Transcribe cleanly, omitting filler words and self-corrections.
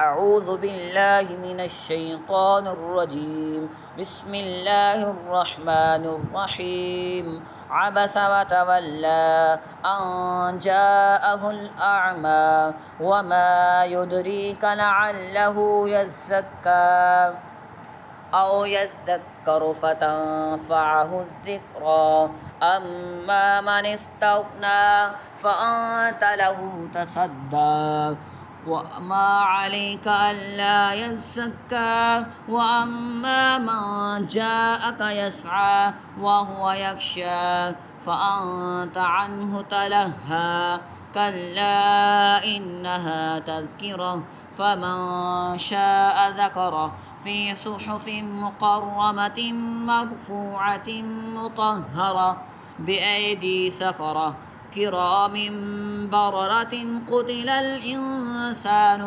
أعوذ بالله من الشيطان الرجيم. بسم الله الرحمن الرحيم. عبس وتولى أن جاءه الأعمى وما يدريك لعله يزكى أو يذكر فتنفعه الذكرى. أما من استغنى فأنت له تصدى وما عليك ألا يزكى. وأما من جاءك يسعى وهو يخشى فأنت عنه تلهى. كلا إنها تذكرة فمن شاء ذكره في صحف مكرمة مرفوعة مطهرة بأيدي سفرة كرام بررة. قتل الإنسان